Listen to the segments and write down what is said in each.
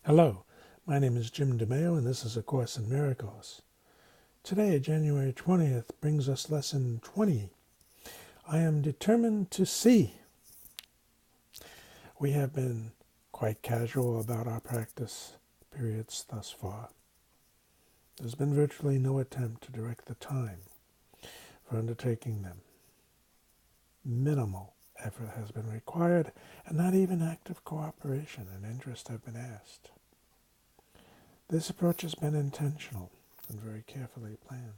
Hello, my name is Jim DeMeo, and this is A Course in Miracles. Today, January 20th, brings us Lesson 20. I am determined to see. We have been quite casual about our practice periods thus far. There's been virtually no attempt to direct the time for undertaking them. Minimal effort has been required, and not even active cooperation and interest have been asked. This approach has been intentional and very carefully planned.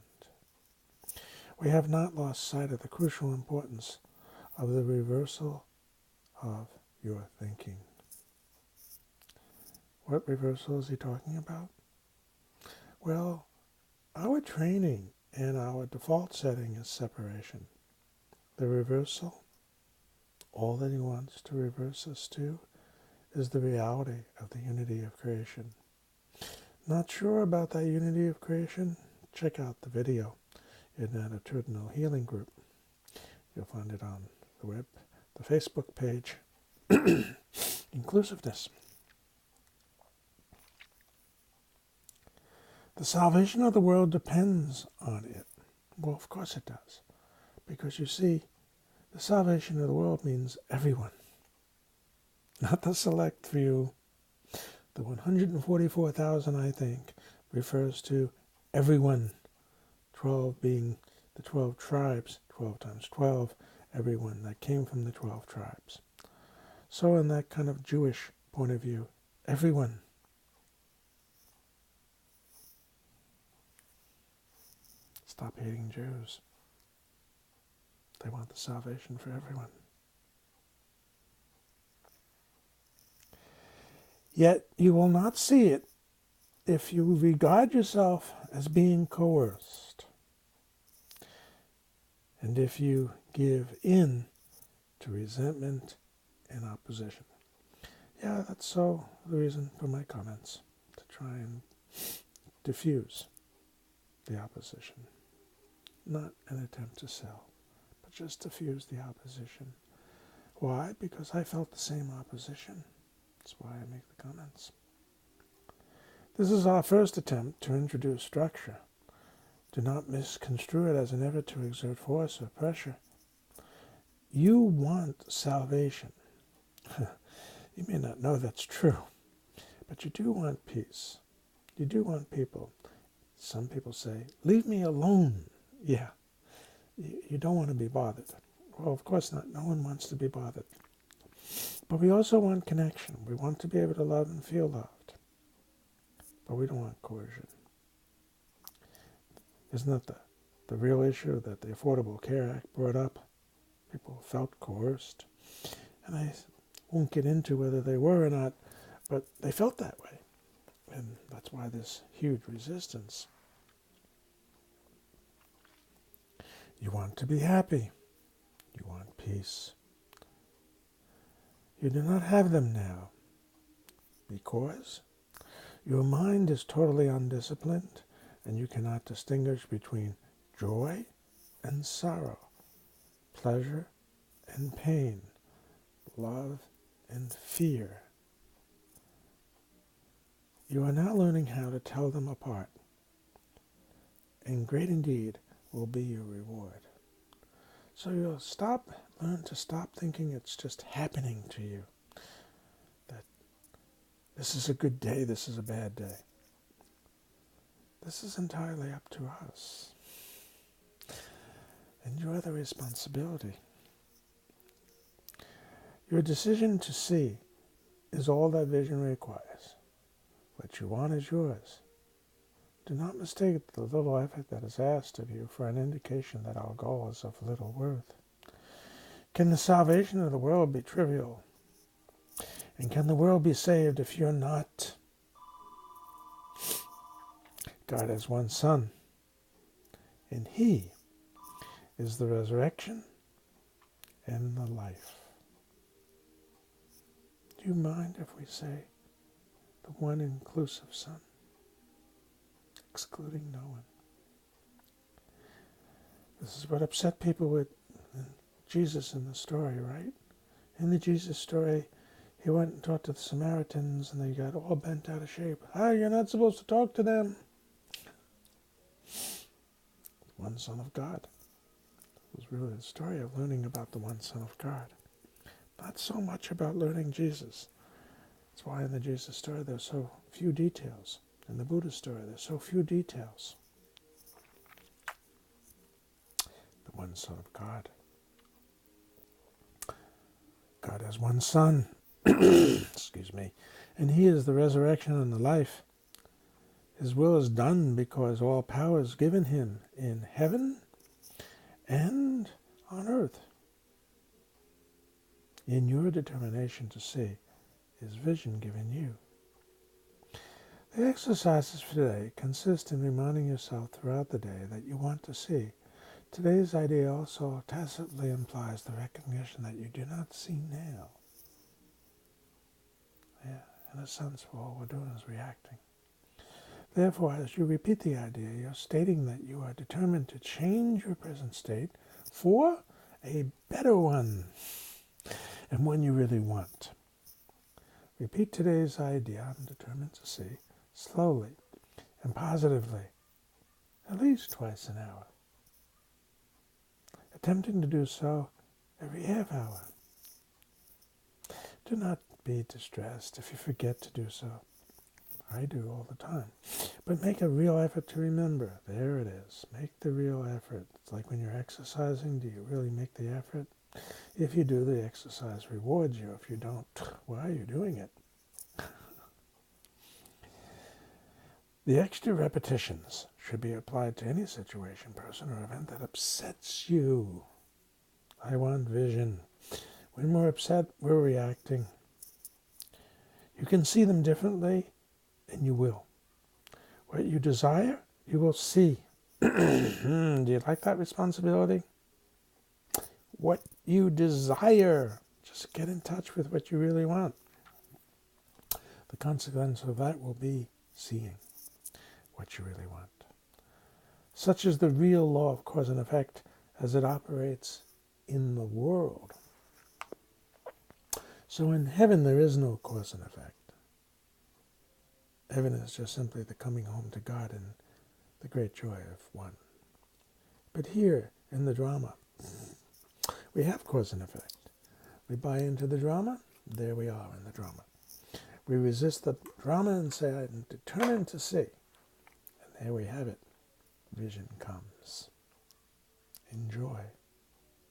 We have not lost sight of the crucial importance of the reversal of your thinking. What reversal is he talking about? Well, our training and our default setting is separation. The reversal, all that he wants to reverse us to, is the reality of the unity of creation. Not sure about that unity of creation? Check out the video in that Attitudinal Healing group. You'll find it on the web, the Facebook page. Inclusiveness. The salvation of the world depends on it. Well, of course it does. Because you see, the salvation of the world means everyone. Not the select few. The 144,000, I think, refers to everyone. 12 being the 12 tribes, 12 times 12, everyone that came from the 12 tribes. So in that kind of Jewish point of view, everyone. Stop hating Jews. They want the salvation for everyone. Yet you will not see it if you regard yourself as being coerced, and if you give in to resentment and opposition. Yeah, that's so the reason for my comments, to try and diffuse the opposition. Not an attempt to sell, but just diffuse the opposition. Why? Because I felt the same opposition. That's why I make the comments. This is our first attempt to introduce structure. Do not misconstrue it as an effort to exert force or pressure. You want salvation. You may not know that's true, but you do want peace. You do want people. Some people say, leave me alone. Yeah, you don't want to be bothered. Well, of course not. No one wants to be bothered. But we also want connection. We want to be able to love and feel loved. But we don't want coercion. Isn't that the real issue that the Affordable Care Act brought up? People felt coerced. And I won't get into whether they were or not, but they felt that way. And that's why there's huge resistance. You want to be happy. You want peace. You do not have them now because your mind is totally undisciplined and you cannot distinguish between joy and sorrow, pleasure and pain, love and fear. You are now learning how to tell them apart, and great indeed will be your reward. So you'll learn to stop thinking it's just happening to you, that this is a good day, this is a bad day. This is entirely up to us. Enjoy the responsibility. Your decision to see is all that vision requires. What you want is yours. Do not mistake the little effort that is asked of you for an indication that our goal is of little worth. Can the salvation of the world be trivial? And can the world be saved if you're not? God has one Son, and He is the resurrection and the life. Do you mind if we say the one inclusive Son, excluding no one? This is what upset people with Jesus in the story, right? In the Jesus story, He went and talked to the Samaritans, and they got all bent out of shape. Ah, you're not supposed to talk to them. One Son of God. It was really the story of learning about the one Son of God. Not so much about learning Jesus. That's why in the Jesus story there's so few details. In the Buddha story there's so few details. The one Son of God. God has one Son. Excuse me. And he is the resurrection and the life. His will is done because all power is given him in heaven and on earth. In your determination to see is vision given you. The exercises for today consist in reminding yourself throughout the day that you want to see. Today's idea also tacitly implies the recognition that you do not see now. Yeah, in a sense, all we're doing is reacting. Therefore, as you repeat the idea, you're stating that you are determined to change your present state for a better one, and one you really want. Repeat today's idea, I'm determined to see, slowly and positively, at least twice an hour. Attempting to do so every half hour. Do not be distressed if you forget to do so. I do all the time. But make a real effort to remember. There it is. Make the real effort. It's like when you're exercising, do you really make the effort? If you do, the exercise rewards you. If you don't, why are you doing it? The extra repetitions should be applied to any situation, person, or event that upsets you. I want vision. When we're upset, we're reacting. You can see them differently, and you will. What you desire, you will see. Do you like that responsibility? What you desire. Just get in touch with what you really want. The consequence of that will be seeing what you really want. Such is the real law of cause and effect as it operates in the world. So in heaven there is no cause and effect. Heaven is just simply the coming home to God and the great joy of one. But here in the drama, we have cause and effect. We buy into the drama, there we are in the drama. We resist the drama and say, I'm determined to see. And there we have it. Vision comes. Enjoy.